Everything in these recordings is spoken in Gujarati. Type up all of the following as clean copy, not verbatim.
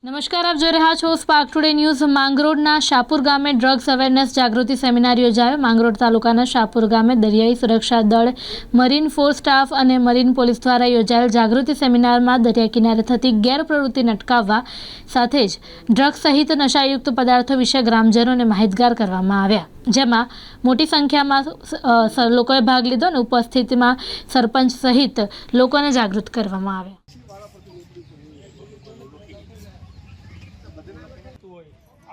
નમસ્કાર, આપ જોઈ રહ્યા છો સ્પાર્ક ટુડે ન્યૂઝ। માંગરોળના શાહપુર ગામે ડ્રગ્સ અવેરનેસ જાગૃતિ સેમિનાર યોજાયો। માંગરોળ તાલુકાના શાહપુર ગામે દરિયાઈ સુરક્ષા દળ, મરીન ફોર્સ સ્ટાફ અને મરીન પોલીસ દ્વારા યોજાયેલ જાગૃતિ સેમિનારમાં દરિયા કિનારે થતી ગેરપ્રવૃત્તિને અટકાવવા સાથે જ ડ્રગ્સ સહિત નશાયુક્ત પદાર્થો વિશે ગ્રામજનોને માહિતગાર કરવામાં આવ્યા, જેમાં મોટી સંખ્યામાં લોકોએ ભાગ લીધો અને ઉપસ્થિતિમાં સરપંચ સહિત લોકોને જાગૃત કરવામાં આવ્યા।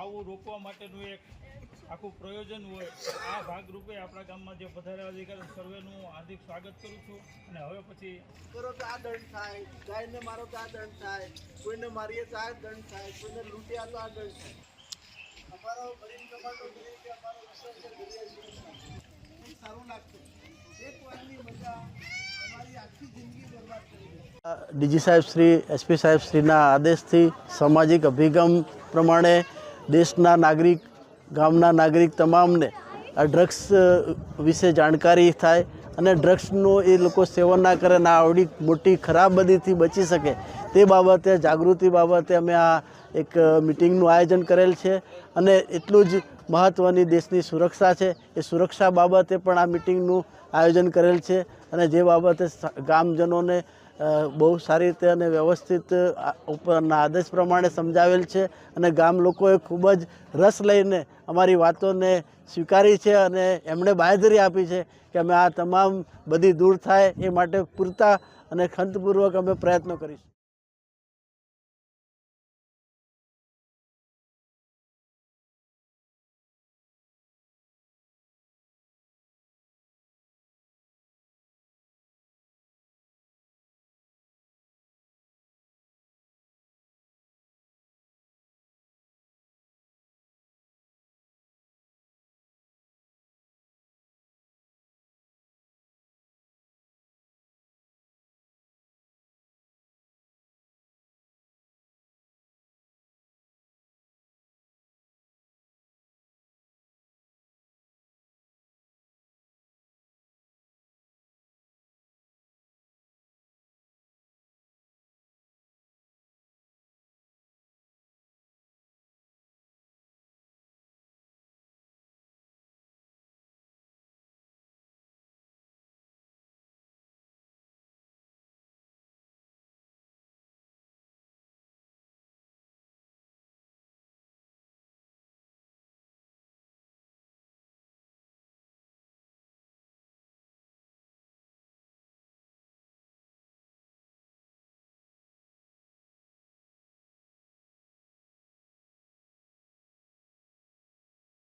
આવું રોકવા માટેનું એક આખું પ્રયોજન હોય। આ ભાગરૂપે આપણા ગામમાં જે પધારેલા અધિકારી સર્વેનું હાર્દિક સ્વાગત કરું છું। અને હવે પછી કરો તો આ દંડ થાય, ગાયને મારો તો આ દંડ થાય, કોઈને મારીએ તો આ દંડ થાય, કોઈને લૂંટ્યા તો આ દંડ થાય। અમારો મરીન કમાન્ડો તરીકે અમારો વિશ્વાસ છે દરિયા સારું લાગતું। એક વારની મજા અમારી આખી જિંદગી બરબાદ કરી દે। ડીજી સાહેબ શ્રી, એસપી સાહેબ શ્રીના આદેશથી સામાજિક અભિગમ પ્રમાણે દેશના નાગરિક, ગામના નાગરિક તમામને આ ડ્રગ્સ વિશે જાણકારી થાય અને ડ્રગ્સનું એ લોકો સેવન ના કરે અને આવડી મોટી ખરાબ બદીથી બચી શકે તે બાબતે, જાગૃતિ બાબતે અમે આ એક મિટિંગનું આયોજન કરેલ છે। અને એટલું જ મહત્ત્વની દેશની સુરક્ષા છે, એ સુરક્ષા બાબતે પણ આ મિટિંગનું આયોજન કરેલ છે। અને જે બાબતે ગામજનોને બહુ સારી રીતે અને વ્યવસ્થિત ઉપરના આદેશ પ્રમાણે સમજાવેલ છે અને ગામ લોકોએ ખૂબ જ રસ લઈને અમારી વાતોને સ્વીકારી છે અને એમણે બાંયધરી આપી છે કે અમે આ તમામ બધી દૂર થાય એ માટે પૂરતા અને ખંતપૂર્વક અમે પ્રયત્નો કરીશું।